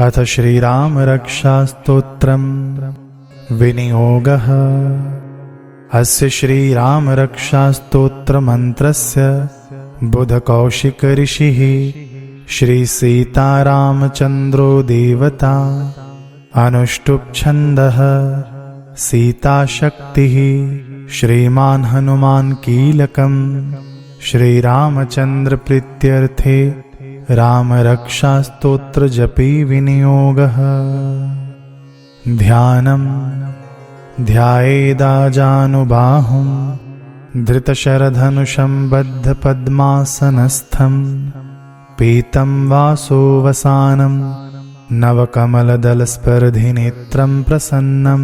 अथ श्रीरामरक्षास्तोत्रम् विनियोगः। अस्य श्रीरामरक्षास्तोत्रमन्त्रस्य बुधकौशिकऋषिः श्रीसीतारामचन्द्रो देवता। अनुष्टुप्-छन्दः सीताशक्तिः। श्रीमान् हनुमान् कीलकम्। श्रीरामचन्द्रप्रीत्यर्थे रामरक्षास्तोत्रजपे विनियोगः। ध्यानम्। ध्यायेदाजानुबाहुं धृतशरधनुषं बद्धपद्मासनस्थं पीतं वासोवसानं नवकमलदलस्पर्धिनेत्रं प्रसन्नं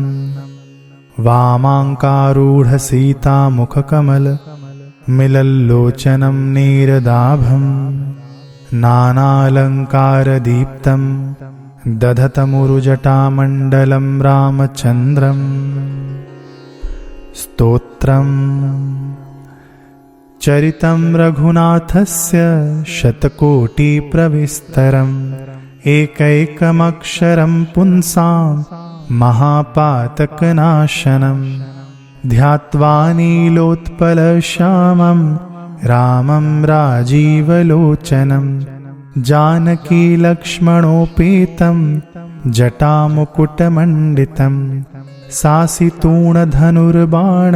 वामाङ्कारूढसीतामुखकमलमिलल्लोचनं नीरदाभं नानालङ्कारदीप्तं दधतमुरुजटामण्डलं रामचन्द्रम्। स्तोत्रम्। चरितं रघुनाथस्य शतकोटिप्रविस्तरम् एकैकमक्षरं पुंसां महापातकनाशनम् ध्यात्वा नीलोत्पलश्यामं रामं राजीवलोचनं जानकीलक्ष्मणोपेतं जटामुकुटमण्डितं सासितूणधनुर्बाण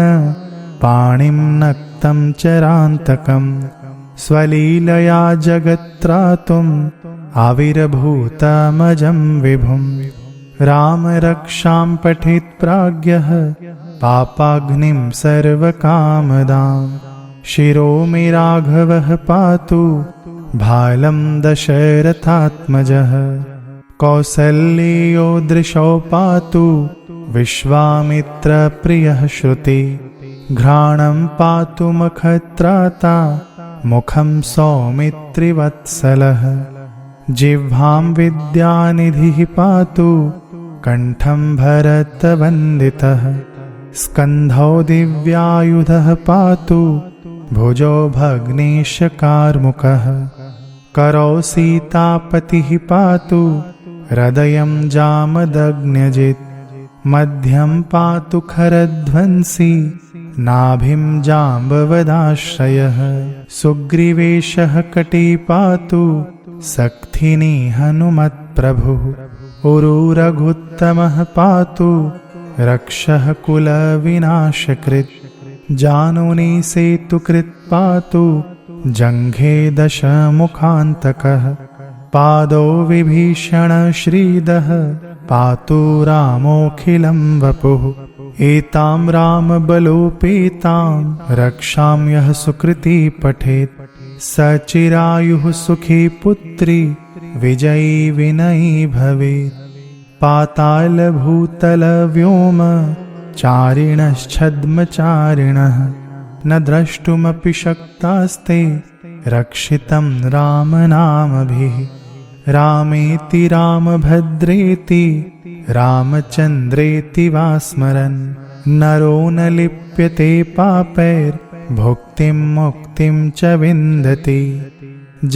पाणिं नक्तं चरान्तकं स्वलीलया जगत्त्रातुम् आविर्भूतमजं विभुं रामरक्षां पठेत् प्राज्ञः पापाग्निं सर्वकामदां शिरो मे राघवः पातु भालं दशरथात्मजः कौसल्यो दृशौ पातु विश्वामित्रप्रियः श्रुति घ्राणं पातु मखत्राता मुखं सौमित्रिवत्सलः जिह्वां विद्यानिधिः पातु कण्ठं भरतवन्दितः स्कन्धौ दिव्यायुधः पातु भुजौ भग्नेशकार्मुकः करौ सीतापतिः पातु हृदयं जामदग्न्यजित् मध्यं पातु खरध्वंसी नाभिं जाम्बवदाश्रयः सुग्रीवेशः कटे पातु सक्थिनी हनुमत्प्रभुः उरुरघुत्तमः पातु रक्षः कुलविनाशकृत् जानुनी सेतुकृत् पातु जङ्घे दशमुखान्तकः पादौ विभीषणश्रीदः पातु रामोऽखिलं वपुः एतां रामबलोपेतां रक्षां यः सुकृती पठेत् सचिरायुः सुखी पुत्री विजयी विनयी भवेत् पातालभूतलव्योम चारिणश्छद्मचारिणः न द्रष्टुमपि शक्तास्ते रक्षितं रामनामभिः रामेति रामभद्रेति रामचन्द्रेति वा स्मरन् नरो न लिप्यते पापैर्भुक्तिं मुक्तिं च विन्दति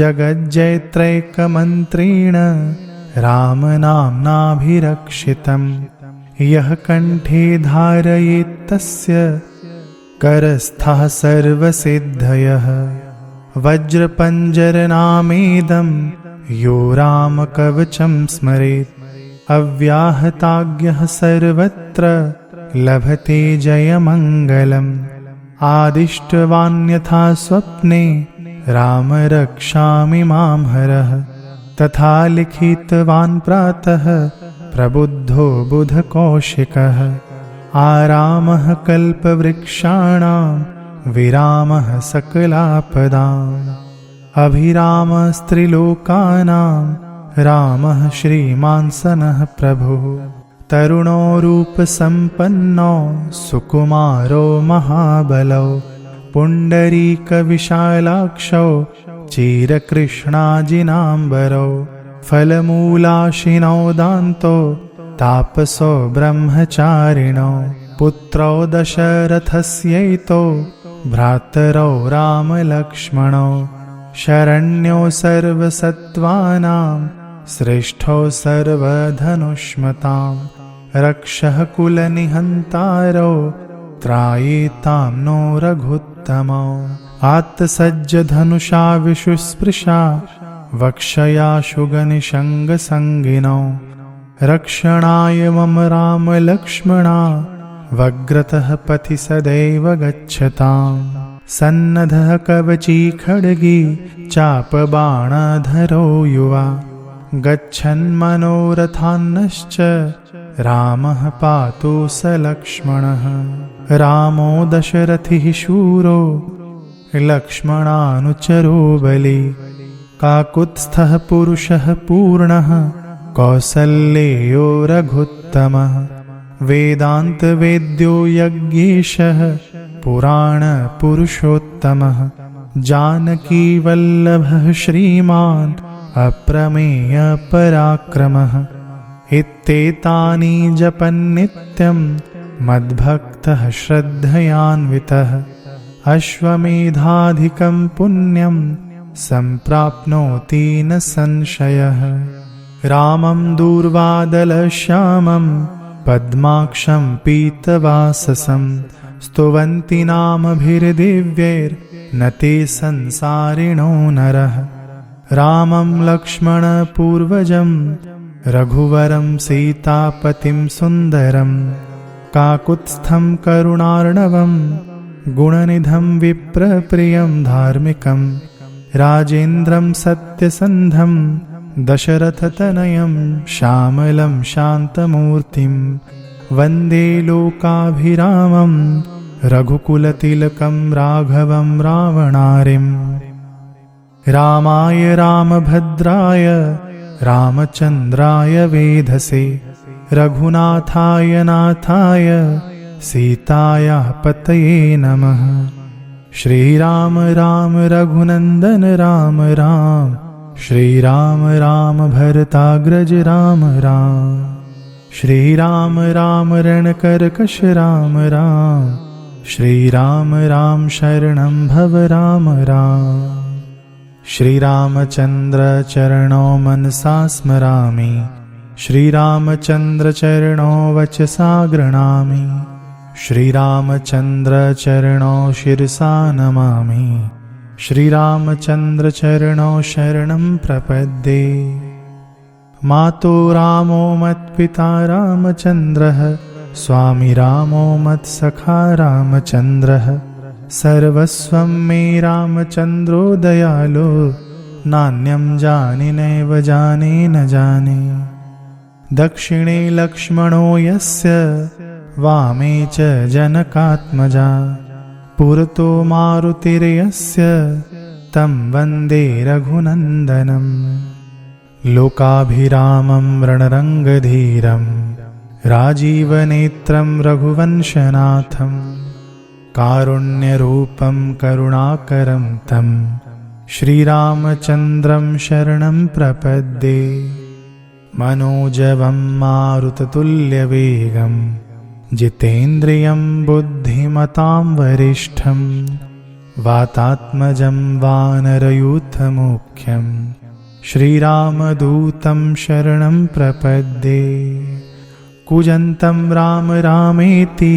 जगज्जयत्रैकमन्त्रेण रामनाम्नाभिरक्षितं यः कण्ठे धारयेत् तस्य करस्थः सर्वसिद्धयः वज्रपञ्जरनामेदं यो रामकवचं स्मरेत् अव्याहताज्ञः सर्वत्र लभते जयमङ्गलम् आदिष्टवान्यथा स्वप्ने राम रक्षामि मां हरः तथा लिखितवान् प्रातः प्रबुद्धो बुधकौशिकः आरामः कल्पवृक्षाणां विरामः सकलापदाम् अभिरामस्त्रिलोकानां रामः श्रीमान् सनः प्रभुः तरुणो रूपसम्पन्नो सुकुमारो महाबलौ पुण्डरीकविशालाक्षौ चिरकृष्णाजिनाम्बरौ फलमूलाशिनौ दान्तो तापसो ब्रह्मचारिणौ पुत्रौ दशरथस्यैतो भ्रातरौ रामलक्ष्मणौ शरण्यो सर्वसत्त्वानां श्रेष्ठो सर्वधनुष्मतां रक्षः कुलनिहन्तारो त्रायेतां नो रघुत्तमो आत्तसज्जधनुषा विशुस्पृशा वक्षया शुगनिषङ्गसङ्गिनौ रक्षणाय मम रामलक्ष्मणा वग्रतः पथि सदैव गच्छताम् सन्नद्धः कवची खड्गी चापबाणधरो युवा गच्छन्मनोरथान्नश्च रामः पातु स लक्ष्मणः रामो दशरथिः शूरो लक्ष्मणानुचरो बली काकुत्स्थः पुरुषः पूर्णः कौसल्येयो रघुत्तमः वेदान्तवेद्यो यज्ञेशः पुराणपुरुषोत्तमः जानकीवल्लभः श्रीमान् अप्रमेयपराक्रमः इत्येतानि जपन्नित्यं मद्भक्तः श्रद्धयान्वितः अश्वमेधाधिकं पुण्यं सम्प्राप्नोति न संशयः रामं दूर्वादलश्यामं पद्माक्षं पीतवाससं स्तुवन्ति नामभिर्दिव्यैर्न ते संसारिणो नरः रामं लक्ष्मणपूर्वजं रघुवरं सीतापतिं सुन्दरं काकुत्स्थं करुणार्णवं गुणनिधं विप्रप्रियं धार्मिकं राजेन्द्रं सत्यसन्धं दशरथतनयं श्यामलं शान्तमूर्तिं वन्दे लोकाभिरामं रघुकुलतिलकं राघवं रावणारिम् रामाय रामभद्राय रामचन्द्राय वेधसे रघुनाथाय नाथाय सीतायाः पतये नमः श्रीराम राम रघुनन्दन राम राम श्रीराम राम भरताग्रज राम राम श्रीराम राम रणकर्कश राम राम श्रीराम राम शरणं भव राम राम श्रीरामचन्द्र चरणौ मनसा स्मरामि श्रीरामचन्द्र चरणौ वचसा गृह्णामि श्रीरामचन्द्र चरणौ शिरसा नमामि श्रीरामचन्द्र चरणौ शरणं प्रपद्ये मातो रामो मत्पिता रामचन्द्रः स्वामी रामो मत्सखा रामचन्द्रः सर्वस्वं मे रामचन्द्रो दयालो नान्यं जाने नैव जाने न जाने दक्षिणे लक्ष्मणो यस्य वामे च जनकात्मजा पुरतो मारुतिर्यस्य तं वन्दे रघुनन्दनम् लोकाभिरामं रणरङ्गधीरं राजीवनेत्रं रघुवंशनाथं कारुण्यरूपं करुणाकरं तं श्रीरामचन्द्रं शरणं प्रपद्ये मनोजवं मारुततुल्यवेगं जितेन्द्रियं बुद्धिमतां वरिष्ठं वातात्मजं वानरयूथमुख्यं श्रीरामदूतं शरणं प्रपद्ये कूजन्तं राम रामेति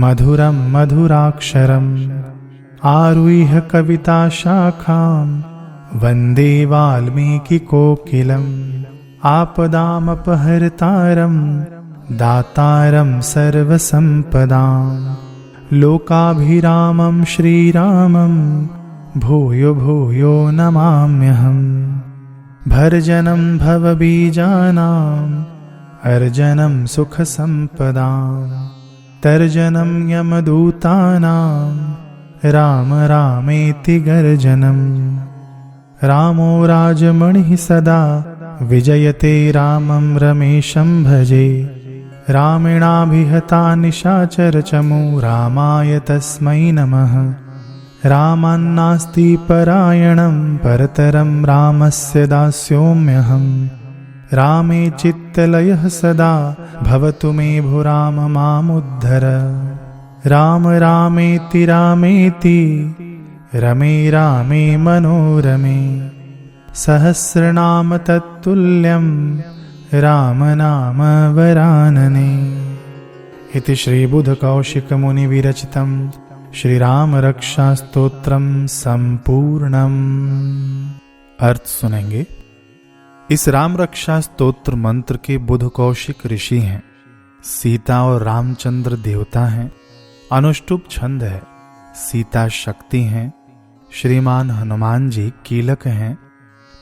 मधुरं मधुराक्षरम् आरुह्य कविताशाखां वन्दे वाल्मीकिकोकिलम् आपदामपहर्तारं दातारं सर्वसम्पदां लोकाभिरामं श्रीरामं भूयो भूयो नमाम्यहम् भर्जनं भवबीजानाम् अर्जनं सुखसम्पदां तर्जनं यमदूतानां राम रामेति गर्जनम् रामो राजमणिः सदा विजयते रामं रमेशं भजे रामेणाभिहता निशाचरचमू रामाय तस्मै नमः रामान्नास्ति परायणं परतरं रामस्य दास्योम्यहम् रामे चित्तलयः सदा भवतु मे भो राम मामुद्धर राम रामेति रामेति रमे रामे मनोरमे सहस्रनाम तत्तुल्यं राम नाम वरानने। इति श्रीबुधकौशिकमुनि विरचितं श्रीराम रक्षा स्तोत्रम संपूर्णम। अर्थ सुनेंगे। इस राम रक्षा स्तोत्र मंत्र के बुध कौशिक ऋषि हैं, सीता और रामचंद्र देवता हैं, अनुष्टुप छंद है, सीता शक्ति हैं, श्रीमान हनुमान जी कीलक हैं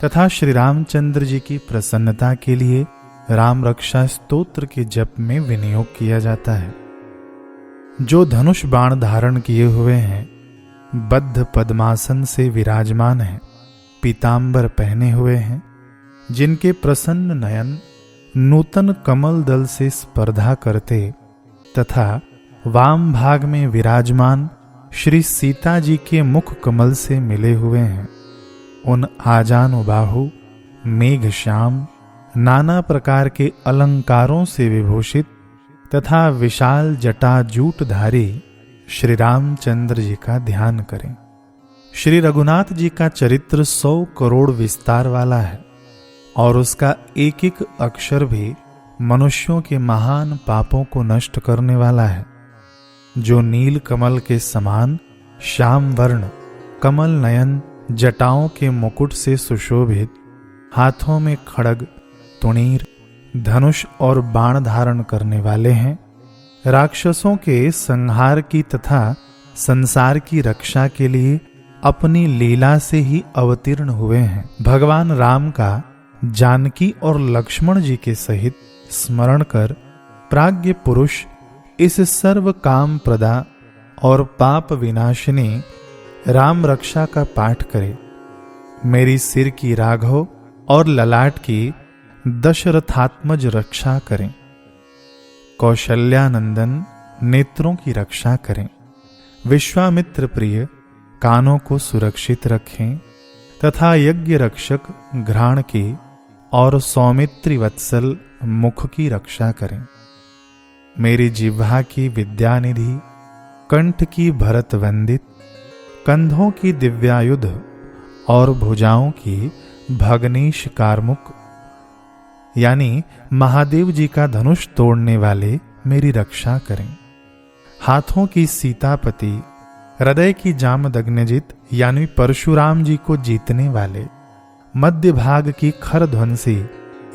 तथा श्री रामचंद्र जी की प्रसन्नता के लिए राम रक्षा स्तोत्र के जप में विनियोग किया जाता है। जो धनुष बाण धारण किए हुए हैं, बद्ध पद्मासन से विराजमान हैं, पीतांबर पहने हुए हैं, जिनके प्रसन्न नयन नूतन कमल दल से स्पर्धा करते तथा वाम भाग में विराजमान श्री सीता जी के मुख कमल से मिले हुए हैं, उन आजानुबाहु मेघ श्याम नाना प्रकार के अलंकारों से विभूषित तथा विशाल जटाजूटधारी श्री रामचंद्र जी का ध्यान करें। श्री रघुनाथ जी का चरित्र 100 करोड़ विस्तार वाला है और उसका एक एक अक्षर भी मनुष्यों के महान पापों को नष्ट करने वाला है। जो नील कमल के समान श्याम वर्ण, कमल नयन, जटाओं के मुकुट से सुशोभित, हाथों में खड्ग, तुणीर, धनुष और बाण धारण करने वाले हैं, राक्षसों के संहार की तथा संसार की रक्षा के लिए अपनी लीला से ही अवतीर्ण हुए हैं। भगवान राम का जानकी और लक्ष्मण जी के सहित स्मरण कर प्राज्ञ पुरुष इस सर्व काम प्रदा और पाप विनाशिनी राम रक्षा का पाठ करे। मेरी सिर की राघव और ललाट की दशरथात्मज रक्षा करें। कौशल्यानंदन नेत्रों की रक्षा करें। विश्वामित्र प्रिय कानों को सुरक्षित रखें तथा यज्ञ रक्षक घ्राण की और सौमित्री वत्सल मुख की रक्षा करें। मेरी जिह्वा की विद्यानिधि, कंठ की भरत वंदित, कंधों की दिव्यायुध और भुजाओं की भगनीश कारमुक यानी महादेव जी का धनुष तोड़ने वाले मेरी रक्षा करें। हाथों की सीतापति, हृदय की जामदग्नजित यानी परशुराम जी को जीतने वाले, मध्य भाग की खर ध्वंसी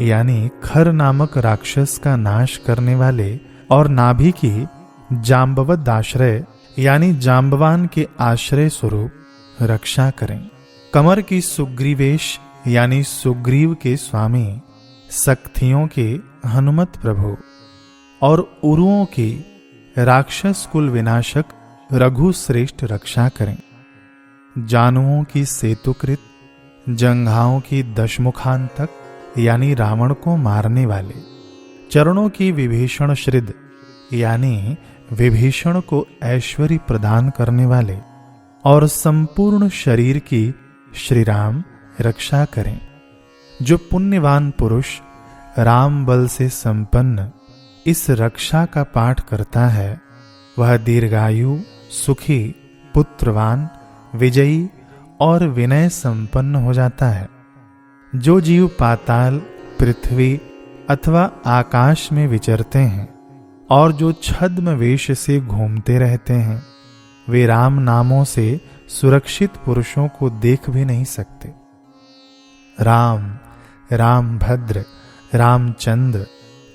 यानी खर नामक राक्षस का नाश करने वाले और नाभि की जाम्बवद आश्रय यानी जाम्बवान के आश्रय स्वरूप रक्षा करें। कमर की सुग्रीवेश यानी सुग्रीव के स्वामी, सक्थियों के हनुमत प्रभु और उरुओं की राक्षस कुल विनाशक रघु श्रेष्ठ रक्षा करें। जानुओं की सेतुकृत, जंघाओं की दशमुखांतक यानी रावण को मारने वाले, चरणों की विभीषण श्रिद यानी विभीषण को ऐश्वर्य प्रदान करने वाले और संपूर्ण शरीर की श्री राम रक्षा करें। जो पुण्यवान पुरुष राम बल से संपन्न इस रक्षा का पाठ करता है, वह दीर्घायु, सुखी, पुत्रवान, विजयी और विनय संपन्न हो जाता है। जो जीव पाताल, पृथ्वी अथवा आकाश में विचरते हैं और जो छद्म वेश से घूमते रहते हैं, वे राम नामों से सुरक्षित पुरुषों को देख भी नहीं सकते। राम, रामभद्र, रामचंद्र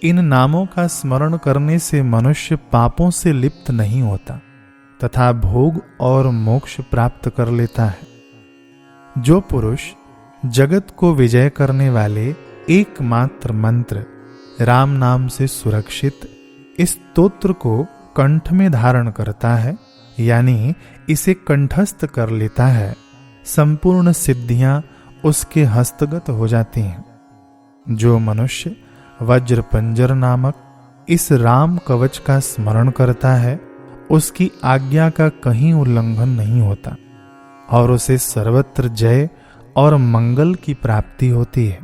इन नामों का स्मरण करने से मनुष्य पापों से लिप्त नहीं होता तथा भोग और मोक्ष प्राप्त कर लेता है। जो पुरुष जगत को विजय करने वाले एकमात्र मंत्र राम नाम से सुरक्षित इस स्तोत्र को कंठ में धारण करता है यानी इसे कंठस्थ कर लेता है, संपूर्ण सिद्धियां उसके हस्तगत हो जाती हैं। जो मनुष्य वज्र पंजर नामक इस राम कवच का स्मरण करता है, उसकी आज्ञा का कहीं उल्लंघन नहीं होता और उसे सर्वत्र जय और मंगल की प्राप्ति होती है।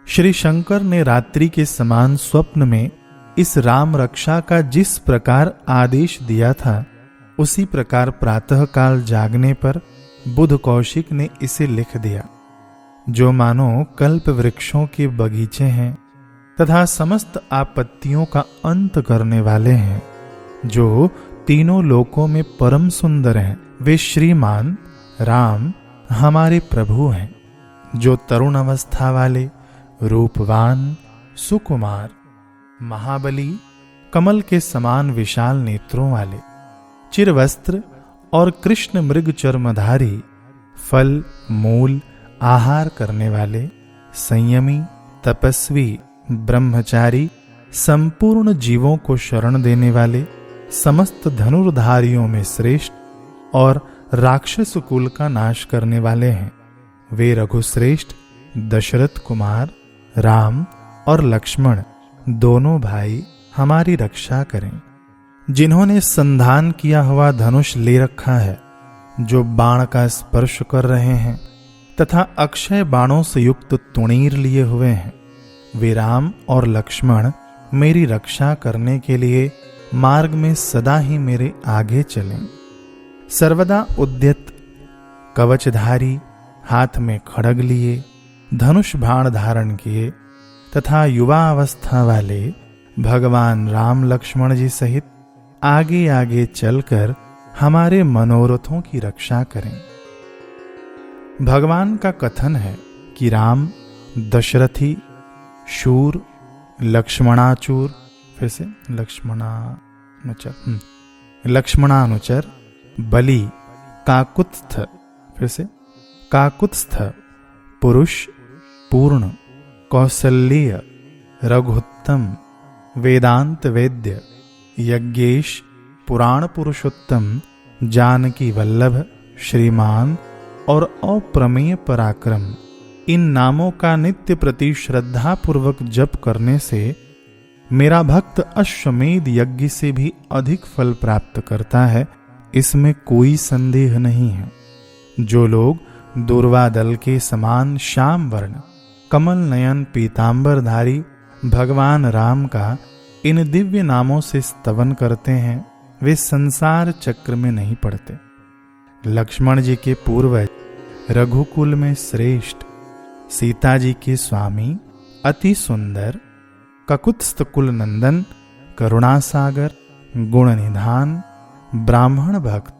श्री शंकर ने रात्रि के समान स्वप्न में इस राम रक्षा का जिस प्रकार आदेश दिया था, उसी प्रकार प्रातःकाल जागने पर बुध कौशिक ने इसे लिख दिया। जो मानो कल्प वृक्षों के बगीचे हैं तथा समस्त आपत्तियों का अंत करने वाले हैं, जो तीनों लोकों में परम सुंदर हैं, वे श्रीमान राम हमारे प्रभु हैं, जो तरुण अवस्था वाले, रूपवान, सुकुमार, महाबली, कमल के समान विशाल नेत्रों वाले, चिरवस्त्र और कृष्ण मृग चर्मधारी, फल मूल आहार करने वाले, संयमी, तपस्वी, ब्रह्मचारी, संपूर्ण जीवों को शरण देने वाले, समस्त धनुर्धारियों में श्रेष्ठ और राक्षस कुल का नाश करने वाले हैं, वे रघुश्रेष्ठ दशरथ कुमार राम और लक्ष्मण दोनों भाई हमारी रक्षा करें, जिन्होंने संधान किया हुआ धनुष ले रखा है, जो बाण का स्पर्श कर रहे हैं तथा अक्षय बाणों से युक्त तुणीर लिए हुए हैं, वे राम और लक्ष्मण मेरी रक्षा करने के लिए मार्ग में सदा ही मेरे आगे चलें। सर्वदा उद्यत, कवचधारी, हाथ में खड्ग लिए, धनुष बाण धारण किए तथा युवा अवस्था वाले भगवान राम लक्ष्मण जी सहित आगे आगे चलकर हमारे मनोरथों की रक्षा करें। भगवान का कथन है कि राम दशरथी, शूर, लक्ष्मणाचूर, फिर से लक्ष्मणानुचर, बलि, काकुत्स्थ, फिर से काकुत्स्थ, पुरुष, पूर्ण, कौसल्य, रघुत्तम, वेदांत वेद्य, यज्ञेश, पुराण पुरुषोत्तम, जानकी वल्लभ, श्रीमान और अप्रमेय पराक्रम, इन नामों का नित्य प्रति श्रद्धा पूर्वक जप करने से मेरा भक्त अश्वमेध यज्ञ से भी अधिक फल प्राप्त करता है, इसमें कोई संदेह नहीं है। जो लोग दूर्वा दल के समान श्याम वर्ण, कमल नयन, पीतांबरधारी भगवान राम का इन दिव्य नामों से स्तवन करते हैं, वे संसार चक्र में नहीं पड़ते। लक्ष्मण जी के पूर्वज, रघुकुल में श्रेष्ठ, सीता जी के स्वामी, अति सुंदर, ककुत्स्थ कुल नंदन, करुणासागर, गुण निधान, ब्राह्मण भक्त,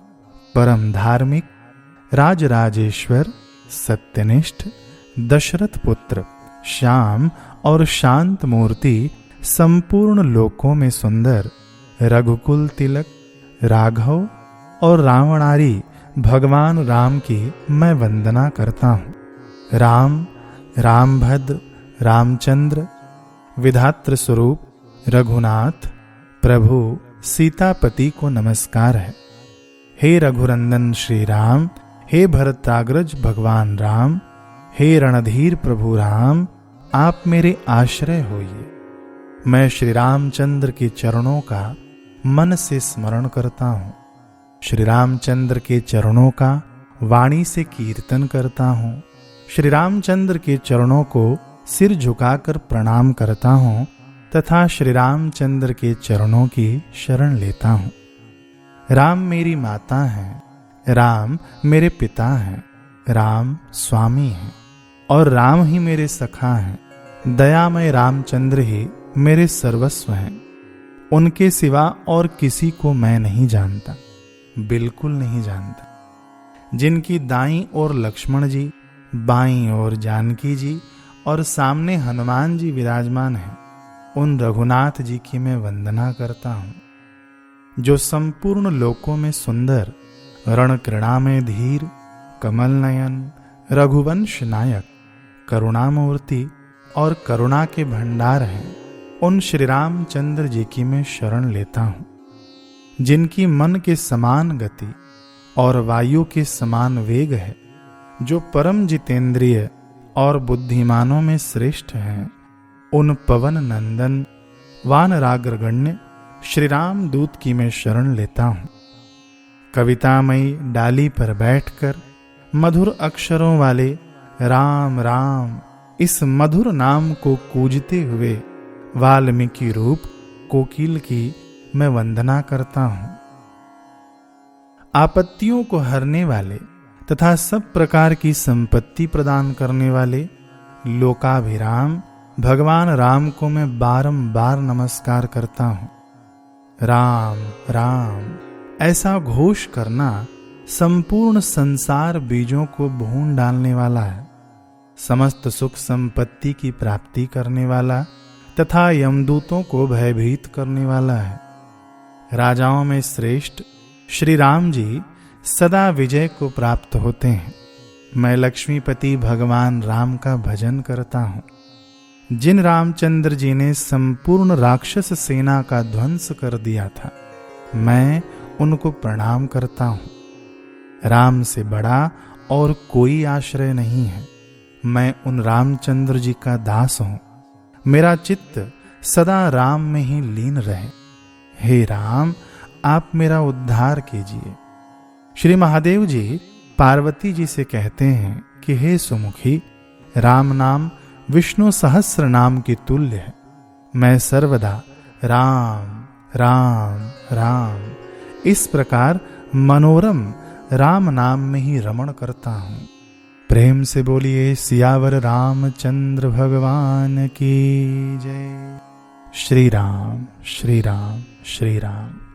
परम धार्मिक, राजराजेश्वर, सत्यनिष्ठ, दशरथ पुत्र, श्याम और शांत मूर्ति, संपूर्ण लोकों में सुंदर, रघुकुल तिलक, राघव और रावणारी भगवान राम की मैं वंदना करता हूँ। राम, रामभद्र, रामचंद्र, विधात्र स्वरूप रघुनाथ, प्रभु सीतापति को नमस्कार है। हे रघुरंदन श्री राम, हे भरताग्रज भगवान राम, हे रणधीर प्रभु राम, आप मेरे आश्रय होइए। मैं श्री रामचंद्र के चरणों का मन से स्मरण करता हूँ, श्री रामचंद्र के चरणों का वाणी से कीर्तन करता हूँ, श्री रामचंद्र के चरणों को सिर झुकाकर प्रणाम करता हूँ तथा श्री रामचंद्र के चरणों की शरण लेता हूँ। राम मेरी माता है, राम मेरे पिता हैं, राम स्वामी हैं और राम ही मेरे सखा हैं। दयामय रामचंद्र ही मेरे सर्वस्व हैं। उनके सिवा और किसी को मैं नहीं जानता, बिल्कुल नहीं जानता। जिनकी दाईं ओर लक्ष्मण जी, बाईं ओर जानकी जी और सामने हनुमान जी विराजमान हैं, उन रघुनाथ जी की मैं वंदना करता हूँ। जो संपूर्ण लोकों में सुंदर, रण क्रीड़ा में धीर, कमल नयन, रघुवंश नायक, करुणामूर्ति और करुणा के भंडार हैं, उन श्री रामचंद्र जी की मैं शरण लेता हूँ। जिनकी मन के समान गति और वायु के समान वेग है, जो परम जितेंद्रिय और बुद्धिमानों में श्रेष्ठ हैं, उन पवन नंदन वानराग्रगण्य श्री राम दूत की मैं शरण लेता हूँ। कवितामयी डाली पर बैठकर मधुर अक्षरों वाले राम राम इस मधुर नाम को कूजते हुए वाल्मीकि रूप कोकिल की मैं वंदना करता हूँ। आपत्तियों को हरने वाले तथा सब प्रकार की संपत्ति प्रदान करने वाले लोकाभिराम भगवान राम को मैं बारंबार नमस्कार करता हूँ। राम राम ऐसा घोष करना संपूर्ण संसार बीजों को भून डालने वाला है, समस्त सुख संपत्ति की प्राप्ति करने वाला तथा यमदूतों को भयभीत करने वाला है। राजाओं में श्रेष्ठ श्री राम जी सदा विजय को प्राप्त होते हैं। मैं लक्ष्मीपति भगवान राम का भजन करता हूँ। जिन रामचंद्र जी ने संपूर्ण राक्षस सेना का ध्वंस कर दिया था, मैं उनको प्रणाम करता हूँ। राम से बड़ा और कोई आश्रय नहीं है। मैं उन रामचंद्र जी का दास हूँ। मेरा चित्त सदा राम में ही लीन रहे। हे राम, आप मेरा उद्धार कीजिए। श्री महादेव जी पार्वती जी से कहते हैं कि हे सुमुखी, राम नाम विष्णु सहस्र नाम की तुल्य है। मैं सर्वदा राम राम राम इस प्रकार मनोरम राम नाम में ही रमण करता हूँ। प्रेम से बोलिए सियावर रामचंद्र भगवान की जय। श्री राम श्री राम श्री राम।